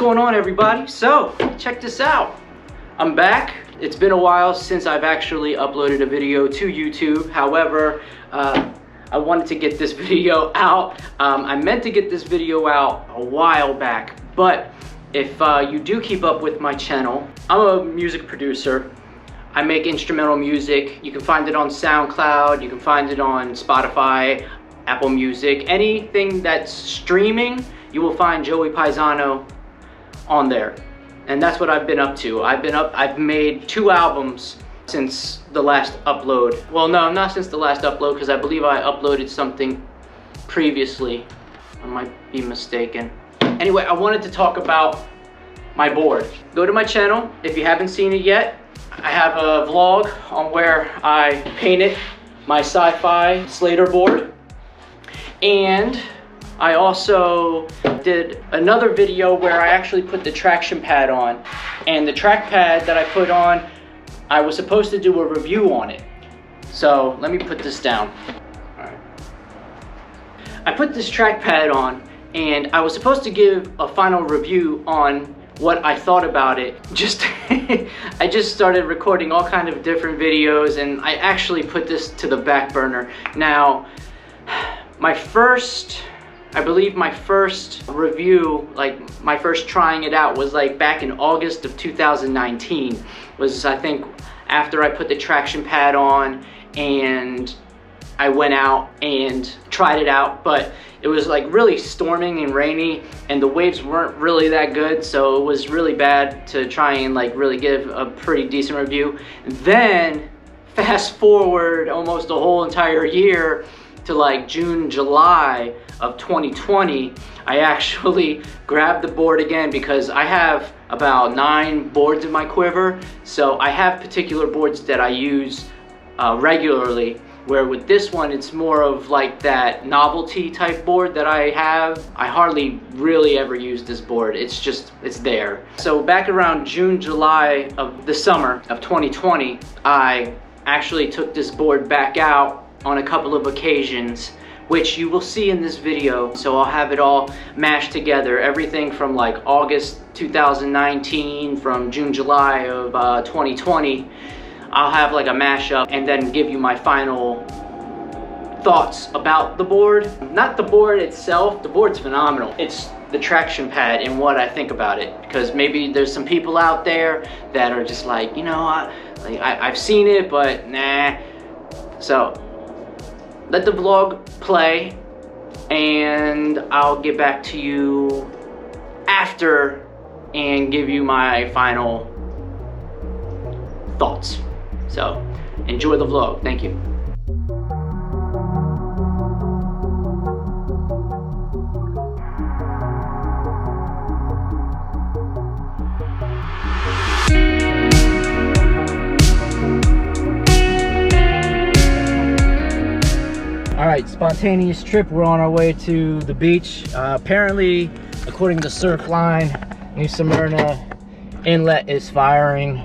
going on, everybody? So, check this out. I'm back. It's been a while since I've actually uploaded a video to YouTube. However, I wanted to get this video out. I meant to get this video out a while back, but if you do keep up with my channel, I'm a music producer. I make instrumental music. You can find it on SoundCloud, you can find it on Spotify, Apple Music, anything that's streaming, you will find Joey Paisano on there. And that's what I've been up to. I've made 2 albums since the last upload. Well, no, not since the last upload, because I believe I uploaded something previously. I might be mistaken. Anyway, I wanted to talk about my board. Go to my channel if you haven't seen it yet. I have a vlog on where I painted my sci-fi Slater board. And I also did another video where I actually put the traction pad on. And the track pad that I put on, I was supposed to do a review on it. So let me put this down. All right. I put this track pad on and I was supposed to give a final review on what I thought about it. I just started recording all kind of different videos and I actually put this to the back burner. Now, I believe my first review, like my first trying it out, was like back in August of 2019. Was, I think, after I put the traction pad on and I went out and tried it out, but it was like really storming and rainy and the waves weren't really that good, so it was really bad to try and like really give a pretty decent review. Then fast forward almost a whole entire year to like June, July of 2020, I actually grabbed the board again because I have about 9 boards in my quiver. So I have particular boards that I use regularly, where with this one, it's more of like that novelty type board that I have. I hardly really ever use this board. It's there. So back around June, July of the summer of 2020, I actually took this board back out on a couple of occasions, which you will see in this video. So I'll have it all mashed together, everything from like August 2019, from June, July of 2020. I'll have like a mashup and then give you my final thoughts about the board. Not the board itself, the board's phenomenal. It's the traction pad and what I think about it, because maybe there's some people out there that are just like, you know, I've seen it, but nah. So let the vlog play and I'll get back to you after and give you my final thoughts. So enjoy the vlog. Thank you. Alright, spontaneous trip. We're on our way to the beach. Apparently, according to Surfline, New Smyrna inlet is firing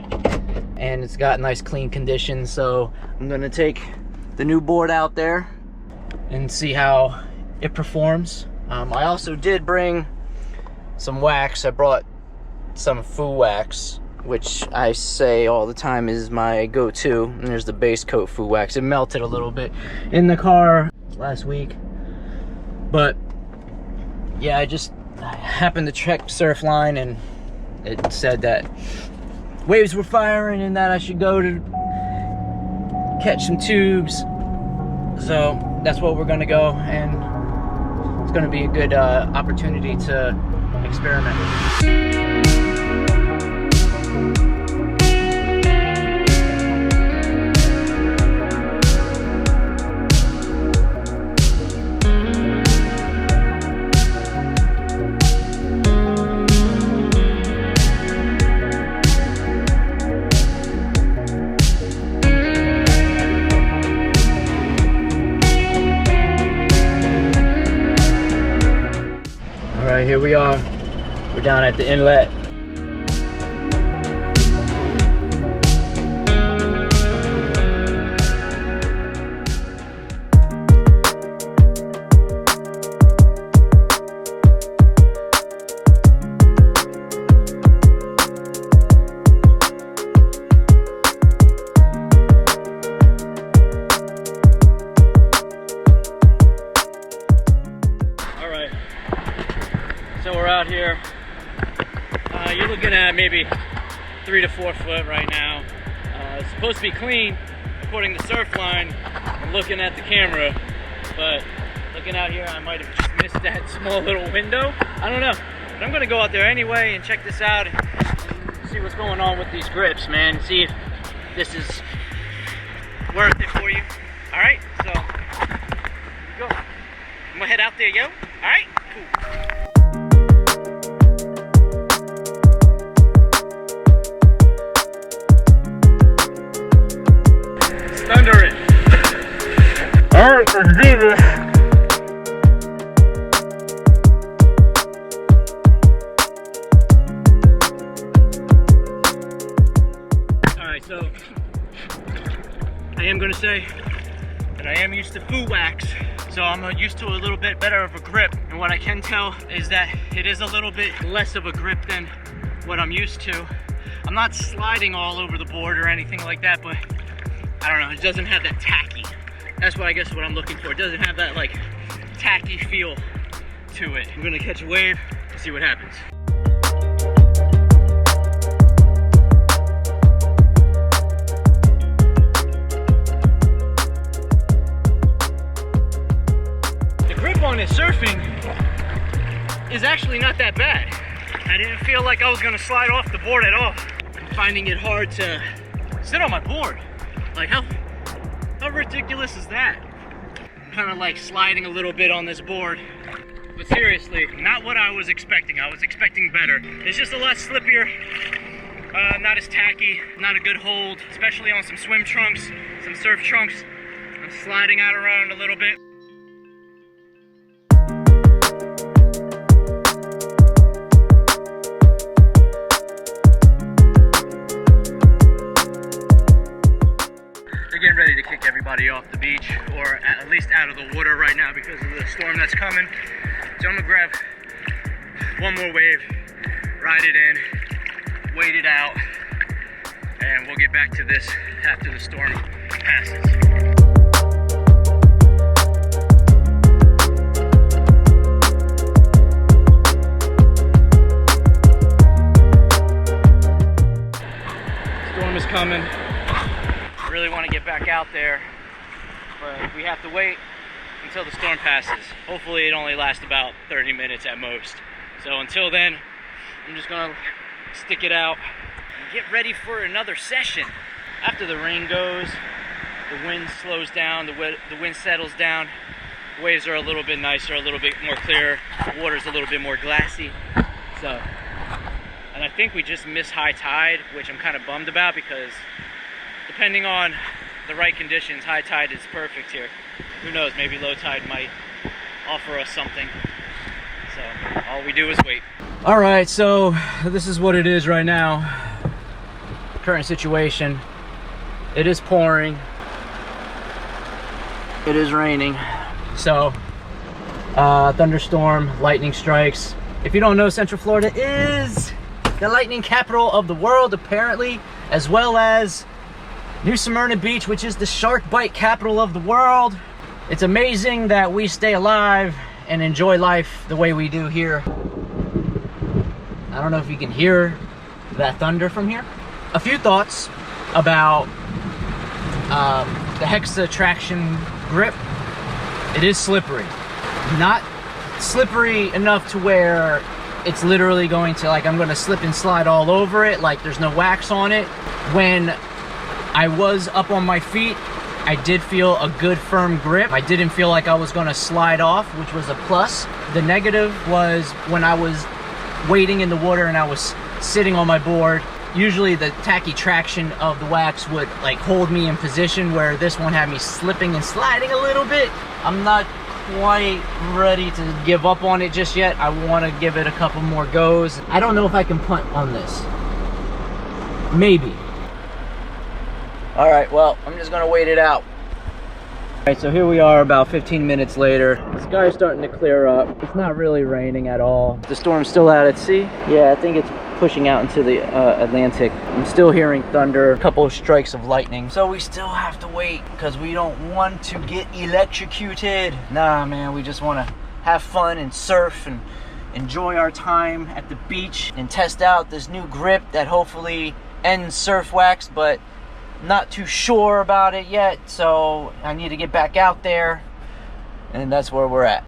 and it's got nice clean conditions. So I'm gonna take the new board out there and see how it performs. I also did bring some wax. I brought some Foo wax, which I say all the time is my go-to. And there's the base coat Foo wax. It melted a little bit in the car last week, but yeah, I just happened to check Surfline and it said that waves were firing and that I should go to catch some tubes. So that's what we're gonna go, and it's gonna be a good opportunity to experiment. Alright, here we are. We're down at the inlet. out here. You're looking at maybe 3 to 4 foot right now. It's supposed to be clean according to Surfline. I'm looking at the camera, but looking out here, I might have just missed that small little window. I don't know, but I'm gonna go out there anyway and check this out and see what's going on with these grips, man. See if this is worth it for you. All right, so go. I'm gonna head out there, yo. All right, cool. Thundering. All right, let's do this. All right, so I am gonna say that I am used to foo wax, so I'm used to a little bit better of a grip. And what I can tell is that it is a little bit less of a grip than what I'm used to. I'm not sliding all over the board or anything like that, but I don't know, it doesn't have that tacky. That's what I guess what I'm looking for. It doesn't have that like tacky feel to it. I'm gonna catch a wave and see what happens. The grip on this surfing is actually not that bad. I didn't feel like I was gonna slide off the board at all. I'm finding it hard to sit on my board. Like how ridiculous is that? I'm kind of like sliding a little bit on this board. But seriously, not what I was expecting. I was expecting better. It's just a lot slippier, not as tacky, not a good hold, especially on some swim trunks, some surf trunks. I'm sliding out around a little bit. Getting ready to kick everybody off the beach, or at least out of the water right now because of the storm that's coming. So I'm gonna grab one more wave, ride it in, wait it out, and we'll get back to this after the storm passes. Storm is coming. Really want to get back out there, but we have to wait until the storm passes. Hopefully it only lasts about 30 minutes at most. So until then, I'm just gonna stick it out and get ready for another session. After the rain goes, the wind slows down, the wind settles down, the waves are a little bit nicer, a little bit more clear, the water's a little bit more glassy. So, and I think we just missed high tide, which I'm kind of bummed about because depending on the right conditions, high tide is perfect here. Who knows, maybe low tide might offer us something. So all we do is wait. All right, so this is what it is right now. Current situation. It is pouring. It is raining. So thunderstorm, lightning strikes. If you don't know, Central Florida is the lightning capital of the world, apparently, as well as New Smyrna Beach, which is the shark bite capital of the world. It's amazing that we stay alive and enjoy life the way we do here. I don't know if you can hear that thunder from here. A few thoughts about the HexaTraction grip. It is slippery. Not slippery enough to where it's literally going to, like, I'm going to slip and slide all over it, like there's no wax on it. When I was up on my feet, I did feel a good firm grip. I didn't feel like I was gonna slide off, which was a plus. The negative was when I was wading in the water and I was sitting on my board, usually the tacky traction of the wax would like hold me in position, where this one had me slipping and sliding a little bit. I'm not quite ready to give up on it just yet. I want to give it a couple more goes. I don't know if I can punt on this. Maybe. All right, well, I'm just gonna wait it out. All right, so here we are about 15 minutes later. The sky's starting to clear up. It's not really raining at all. The storm's still out at sea. Yeah, I think it's pushing out into the Atlantic. I'm still hearing thunder, a couple of strikes of lightning. So we still have to wait because we don't want to get electrocuted. Nah, man, we just want to have fun and surf and enjoy our time at the beach and test out this new grip that hopefully ends surf wax, but not too sure about it yet, so I need to get back out there, and that's where we're at.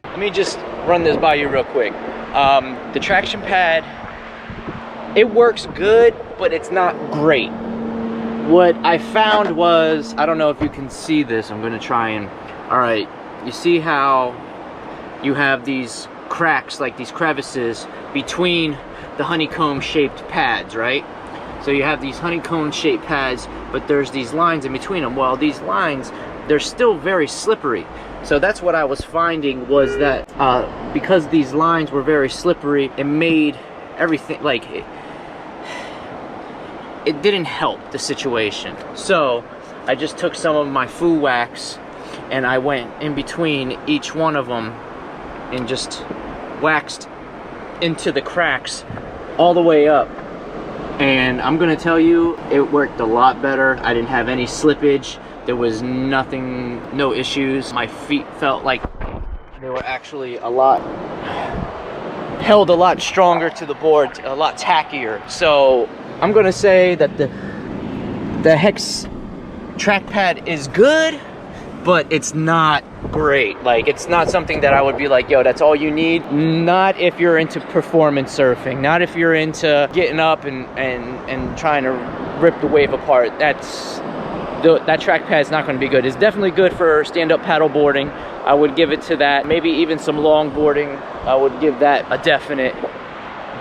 Let me just run this by you real quick. The traction pad, it works good, but it's not great. What I found was, I don't know if you can see this, I'm gonna try and, all right, you see how you have these cracks, like these crevices between the honeycomb shaped pads, right? So you have these honeycomb shaped pads, but there's these lines in between them. Well, these lines, they're still very slippery. So that's what I was finding, was that because these lines were very slippery, it made everything, like, it didn't help the situation. So I just took some of my foo wax and I went in between each one of them and just waxed into the cracks all the way up. And I'm gonna tell you, it worked a lot better. I didn't have any slippage. There was nothing, no issues. My feet felt like they were actually held a lot stronger to the board, a lot tackier. So I'm gonna say that the Hex track pad is good, but it's not great. Like, it's not something that I would be like, yo, that's all you need. Not if you're into performance surfing, not if you're into getting up and trying to rip the wave apart. That track pad is not going to be good. It's definitely good for stand-up paddle boarding. I would give it to that. Maybe even some longboarding, I would give that a definite.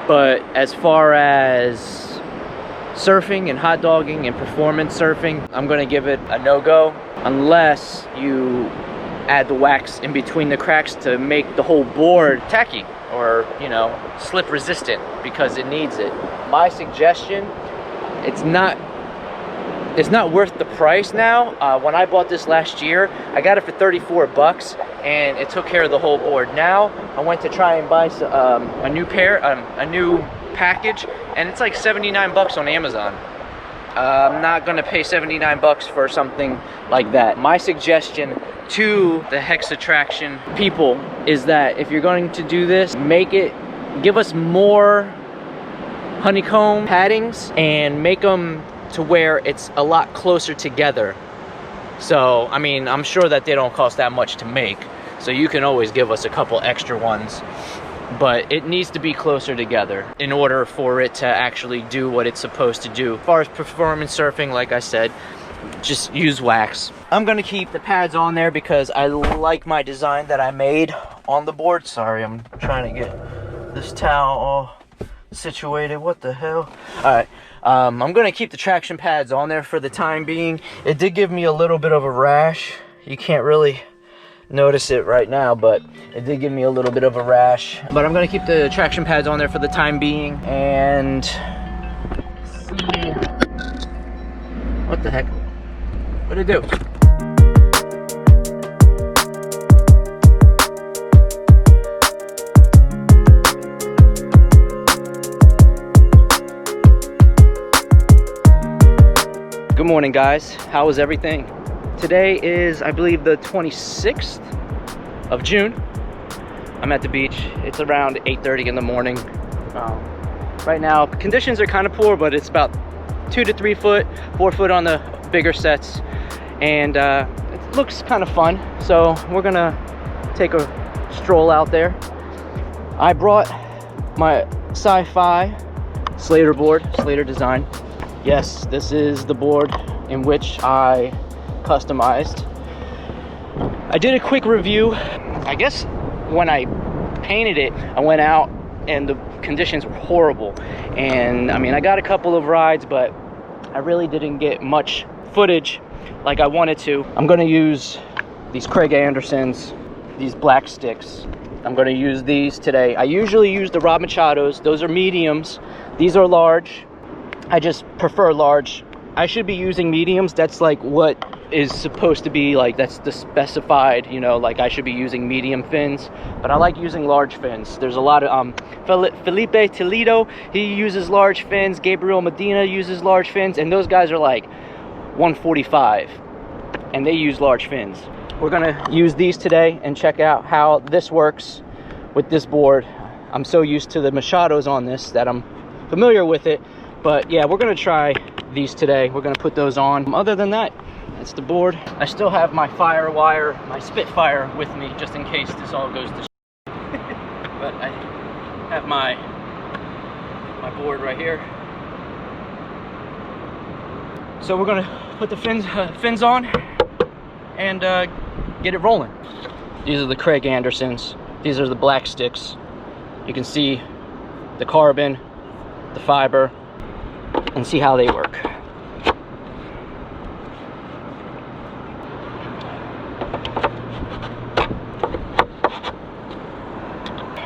But as far as surfing and hot dogging and performance surfing, I'm going to give it a no-go, unless you add the wax in between the cracks to make the whole board tacky or, you know, slip resistant, because it needs it. My suggestion, it's not worth the price now. When I bought this last year, I got it for 34 bucks and it took care of the whole board. Now I went to try and buy a new package, and it's like 79 bucks on Amazon. I'm not gonna pay 79 bucks for something like that. My suggestion to the HexaTraction people is that if you're going to do this, give us more honeycomb paddings and make them to where it's a lot closer together. So, I mean, I'm sure that they don't cost that much to make, so you can always give us a couple extra ones, but it needs to be closer together in order for it to actually do what it's supposed to do. As far as performance surfing, like I said, just use wax. I'm gonna keep the pads on there because I like my design that I made on the board. Sorry, I'm trying to get this towel all situated. What the hell? All right. I'm gonna keep the traction pads on there for the time being. It did give me a little bit of a rash. You can't really notice it right now, but it did give me a little bit of a rash. But I'm gonna keep the traction pads on there for the time being and see what the heck. What'd it do? Good morning, guys. How is everything? Today is, I believe, the 26th of June. I'm at the beach. It's around 8:30 in the morning. Right now, conditions are kind of poor, but it's about 2 to 3 foot, 4 foot on the bigger sets, and it looks kind of fun. So we're gonna take a stroll out there. I brought my sci-fi Slater board, Slater Design. Yes, this is the board in which I customized. I did a quick review. I guess when I painted it, I went out and the conditions were horrible. And I mean, I got a couple of rides, but I really didn't get much footage like I wanted to. I'm gonna use these Craig Andersons. these black sticks. I'm going to use these today. I usually use the Rob Machados. Those are mediums. These are large. I just prefer large. I should be using mediums. That's like what is supposed to be, like, that's the specified, you know, like I should be using medium fins, but I like using large fins. There's a lot of Felipe Toledo, he uses large fins. Gabriel Medina uses large fins, and those guys are like 145 and they use large fins. We're gonna use these today and check out how this works with this board. I'm so used to the Machados on this that I'm familiar with it, but yeah, we're gonna try these today. We're gonna put those on. Other than that, that's the board. I still have my Firewire, my Spitfire with me just in case this all goes to but I have my board right here. So we're gonna put the fins on and get it rolling. These are the Craig Andersons. These are the black sticks. You can see the carbon, the fiber, and see how they work.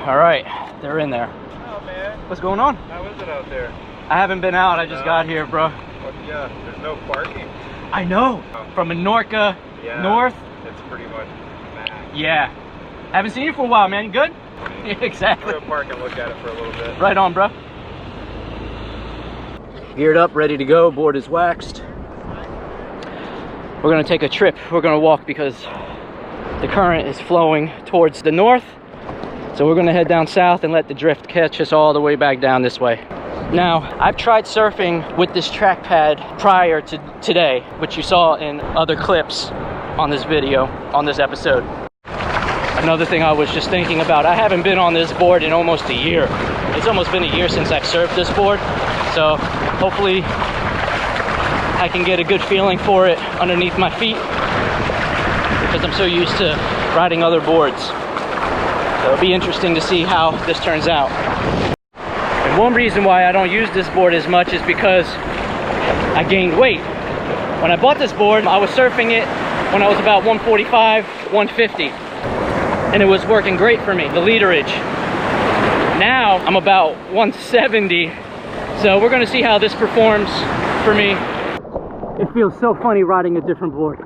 All right, they're in there. Oh man, what's going on? how is it out there? I haven't been out. I just got here, bro. Well, yeah, there's no parking. I know. From Menorca north. It's pretty much mad. Yeah. Haven't seen you for a while, man. You good? Yeah, exactly. We're gonna park and look at it for a little bit. Right on, bro. Geared up, ready to go. Board is waxed. We're gonna take a trip. We're gonna walk because the current is flowing towards the north. So we're gonna head down south and let the drift catch us all the way back down this way. Now, I've tried surfing with this track pad prior to today, which you saw in other clips on this video, on this episode. Another thing I was just thinking about, I haven't been on this board in almost a year. It's almost been a year since I've surfed this board. So hopefully I can get a good feeling for it underneath my feet because I'm so used to riding other boards. So it'll be interesting to see how this turns out. And one reason why I don't use this board as much is because I gained weight. When I bought this board, I was surfing it when I was about 145, 150. And it was working great for me, the leaderage. Now I'm about 170. So we're gonna see how this performs for me. It feels so funny riding a different board.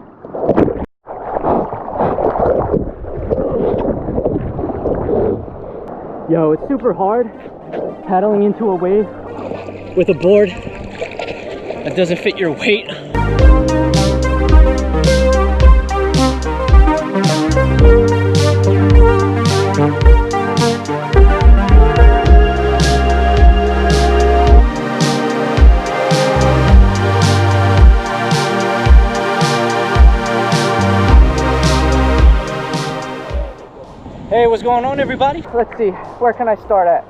Yo, it's super hard paddling into a wave with a board that doesn't fit your weight. Hey, what's going on, everybody? Let's see, where can I start at?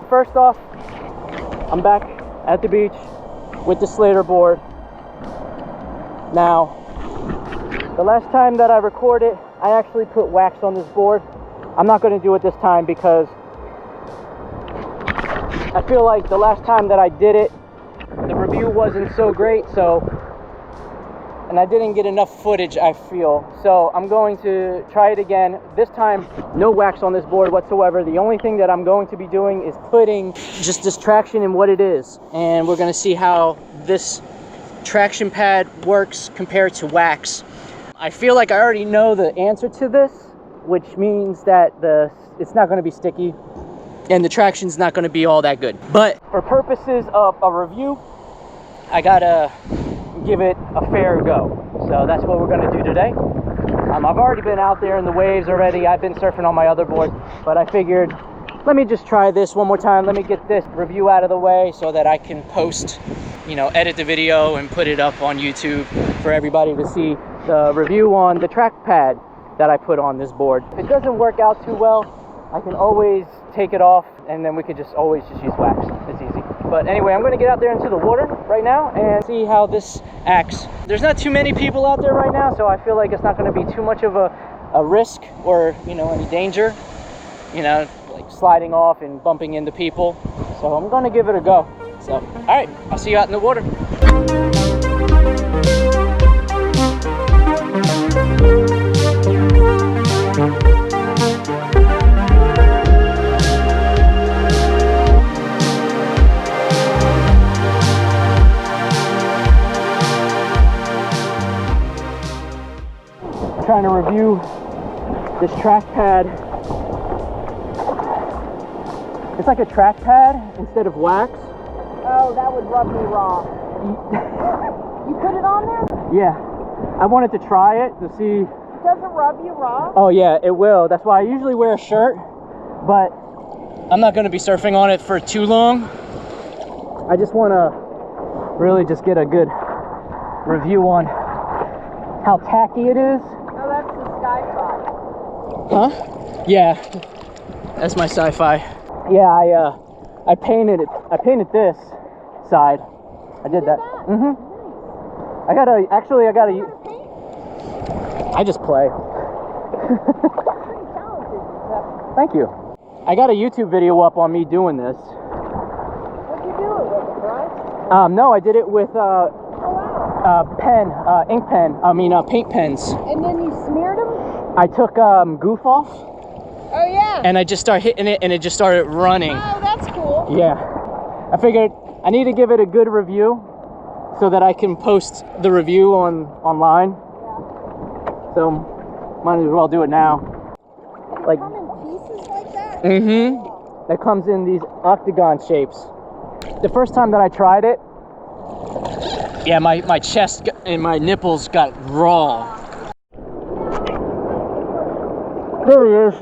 First off, I'm back at the beach with the Slater board. Now, the last time that I recorded, I actually put wax on this board. I'm not going to do it this time because I feel like the last time that I did it, the review wasn't so great, and I didn't get enough footage, I feel. So I'm going to try it again. This time, no wax on this board whatsoever. The only thing that I'm going to be doing is putting just this traction in what it is. And we're gonna see how this traction pad works compared to wax. I feel like I already know the answer to this, which means that it's not gonna be sticky and the traction's not gonna be all that good. But for purposes of a review, I gotta give it a fair go. So that's what we're going to do today. I've already been out there in the waves already. I've been surfing on my other board, but I figured let me just try this one more time. Let me get this review out of the way so that I can post, you know, edit the video and put it up on YouTube for everybody to see the review on the track pad that I put on this board. If it doesn't work out too well, I can always take it off and then we could just always just use wax. It's easy. But anyway, I'm going to get out there into the water right now and see how this acts. There's not too many people out there right now, so I feel like it's not going to be too much of a risk or, you know, any danger, you know, like sliding off and bumping into people. So I'm going to give it a go. So, all right, I'll see you out in the water. trying to review this track pad. It's like a track pad instead of wax. Oh, that would rub me raw. You put it on there? Yeah, I wanted to try it to see. Does it rub you raw? Oh yeah, it will. That's why I usually wear a shirt, but I'm not going to be surfing on it for too long. I just want to really just get a good review on how tacky it is. Oh, that's the Sci-Fi. Huh? Yeah, that's my sci-fi. Yeah, I painted it. I painted this side. I did that. Mm-hmm. I got a. I just play. Thank you. I got a YouTube video up on me doing this. What'd you do it with, a brush? No, I did it with pen, ink pen. Paint pens. And then you smeared them? I took goof off. Oh yeah. And I just started hitting it, and it just started running. Oh, that's cool. Yeah. I figured I need to give it a good review so that I can post the review online. Yeah. So might as well do it now. Like, come in pieces like that? Mm-hmm. It comes in these octagon shapes. The first time that I tried it, yeah, my chest and my nipples got raw. There he is.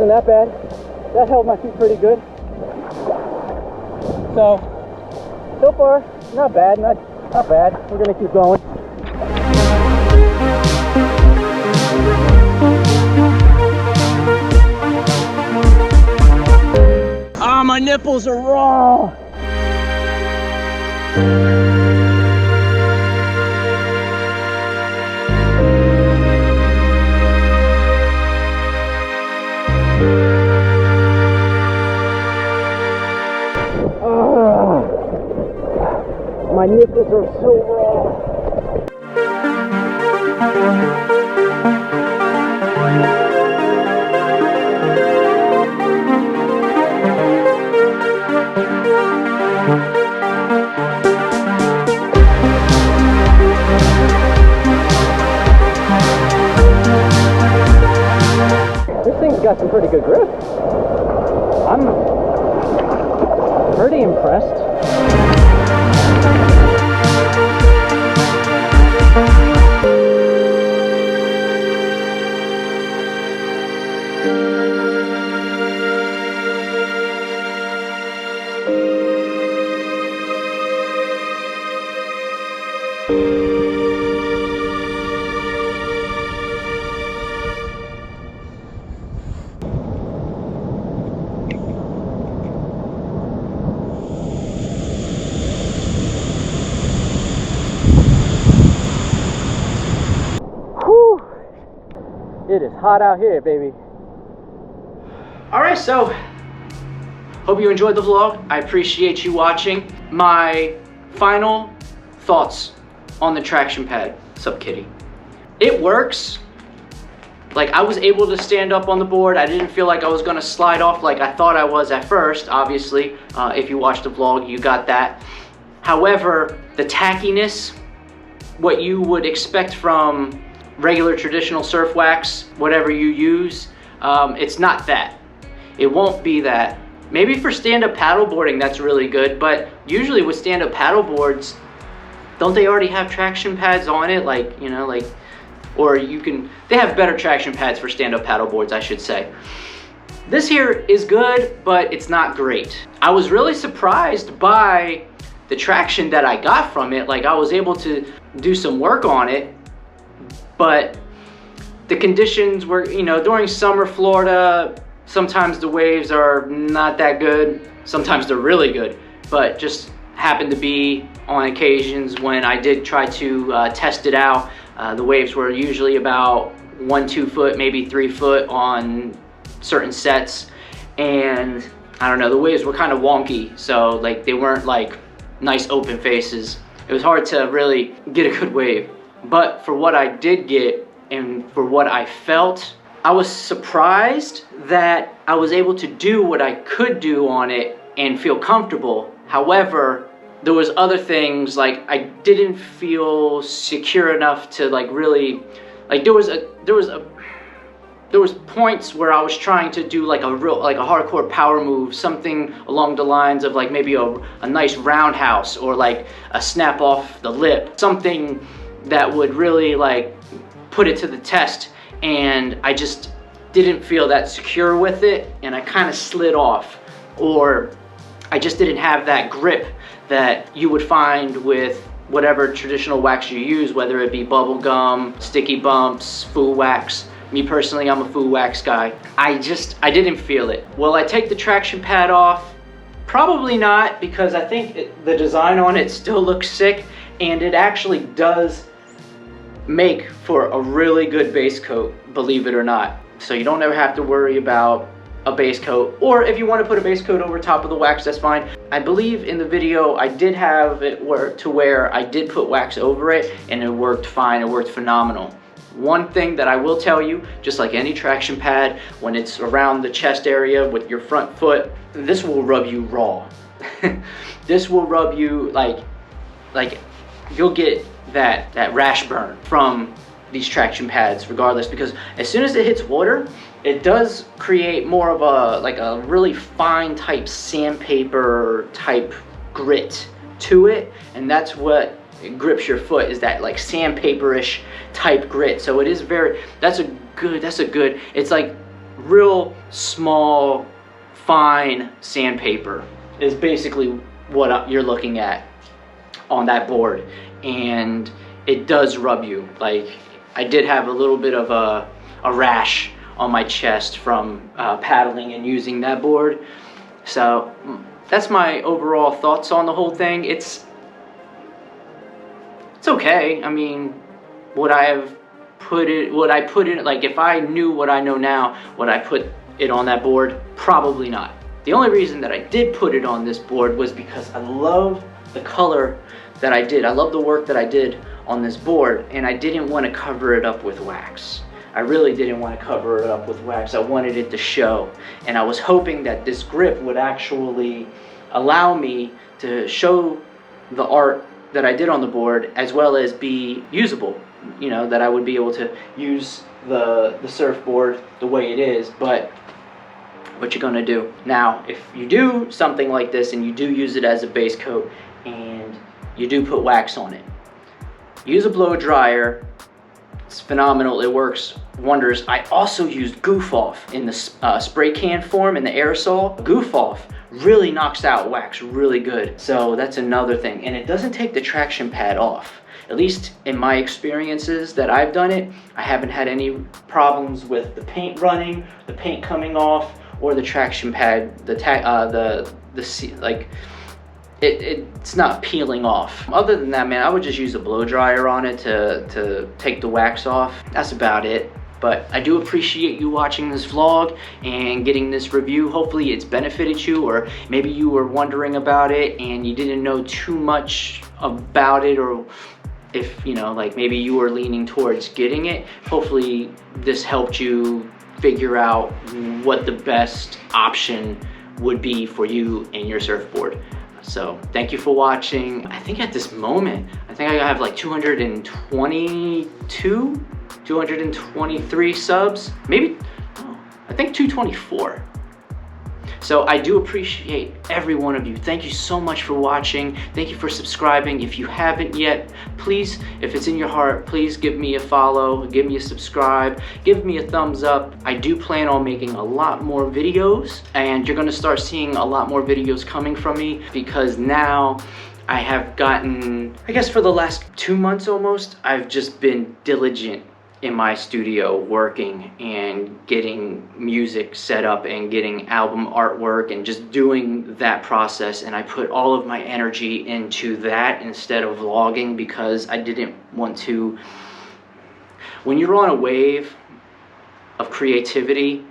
That bad. That held my feet pretty good. So far, not bad, not bad. We're gonna keep going. Ah, my nipples are raw. My nipples are so raw. This thing's got some pretty good grip. I'm pretty impressed. It is hot out here, baby. All right, so hope you enjoyed the vlog. I appreciate you watching. My final thoughts on the traction pad. Sup, kitty? It works. Like, I was able to stand up on the board. I didn't feel like I was gonna slide off like I thought I was at first. Obviously, if you watched the vlog, you got that. However, the tackiness, what you would expect from regular traditional surf wax, whatever you use, it's not that. It won't be that. Maybe for stand-up paddleboarding, that's really good, but usually with stand-up paddleboards, don't they already have traction pads on it? Like, you know, like or they have better traction pads for stand-up paddle boards, I should say. This here is good, but it's not great. I was really surprised by the traction that I got from it. Like, I was able to do some work on it, but the conditions were, you know, during summer Florida, sometimes the waves are not that good, sometimes they're really good, but just happened to be on occasions when I did try to test it out. The waves were usually about 1-2 foot, maybe 3 foot on certain sets, and I don't know, the waves were kind of wonky, so like they weren't like nice open faces. It was hard to really get a good wave, but for what I did get and for what I felt, I was surprised that I was able to do what I could do on it and feel comfortable. However, there was other things, like I didn't feel secure enough to like really, like there was points where I was trying to do like a hardcore power move, something along the lines of like maybe a nice roundhouse or like a snap off the lip, something that would really like put it to the test, and I just didn't feel that secure with it, and I kind of slid off, or I just didn't have that grip that you would find with whatever traditional wax you use, whether it be bubble gum, sticky bumps, foo wax. Me personally, I'm a foo wax guy. I didn't feel it. Will I take the traction pad off? Probably not, because I think the design on it still looks sick, and it actually does make for a really good base coat, believe it or not. So you don't ever have to worry about a base coat, or if you want to put a base coat over top of the wax, that's fine. I believe in the video I did have it where I did put wax over it, and it worked fine, it worked phenomenal. One thing that I will tell you, just like any traction pad, when it's around the chest area with your front foot, this will rub you raw. This will rub you like you'll get that rash burn from these traction pads regardless, because as soon as it hits water, it does create more of a really fine type sandpaper type grit to it, and that's what grips your foot, is that like sandpaper-ish type grit. So it is that's a good, it's like real small fine sandpaper is basically what you're looking at on that board, and it does rub you. Like, I did have a little bit of a rash on my chest from paddling and using that board. So that's my overall thoughts on the whole thing. It's okay. I mean, would I put it, like if I knew what I know now, would I put it on that board? Probably not. The only reason that I did put it on this board was because I love the color that I did. I love the work that I did on this board, and I didn't want to cover it up with wax. I really didn't want to cover it up with wax. I wanted it to show, and I was hoping that this grip would actually allow me to show the art that I did on the board, as well as be usable. You know, that I would be able to use the surfboard the way it is. But what you gonna do? Now, if you do something like this and you do use it as a base coat and you do put wax on it, use a blow dryer. It's phenomenal. It works wonders. I also used Goof Off in the spray can form, in the aerosol. Goof Off really knocks out wax really good. So that's another thing. And it doesn't take the traction pad off. At least in my experiences that I've done it, I haven't had any problems with the paint running, the paint coming off, or the traction pad, it's not peeling off. Other than that, man, I would just use a blow dryer on it to take the wax off. That's about it. But I do appreciate you watching this vlog and getting this review. Hopefully it's benefited you, or maybe you were wondering about it and you didn't know too much about it, or if, you know, like maybe you were leaning towards getting it. Hopefully this helped you figure out what the best option would be for you and your surfboard. So thank you for watching. I think at this moment, I think I have like 223 subs, maybe, I think 224. So I do appreciate every one of you. Thank you so much for watching. Thank you for subscribing. If you haven't yet, please, if it's in your heart, please give me a follow, give me a subscribe, give me a thumbs up. I do plan on making a lot more videos, and you're gonna start seeing a lot more videos coming from me, because now I have gotten, I guess for the last 2 months almost, I've just been diligent in my studio working and getting music set up and getting album artwork and just doing that process, and I put all of my energy into that instead of vlogging, because I didn't want to. When you're on a wave of creativity,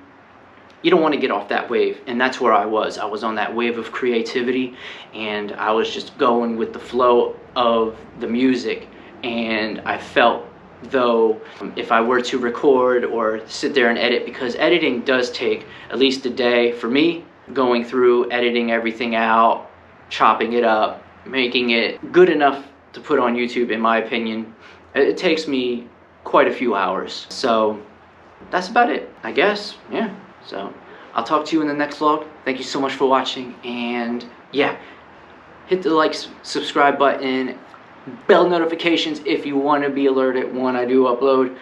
you don't want to get off that wave, and that's where I was. I was on that wave of creativity, and I was just going with the flow of the music, and I felt though if I were to record or sit there and edit, because editing does take at least a day for me, going through editing everything out, chopping it up, making it good enough to put on YouTube, in my opinion, it takes me quite a few hours. So that's about it, I guess. Yeah, so I'll talk to you in the next vlog. Thank you so much for watching, and yeah, hit the like, subscribe button, bell notifications if you want to be alerted when I do upload.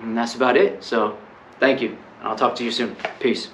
And that's about it. So thank you. I'll talk to you soon. Peace.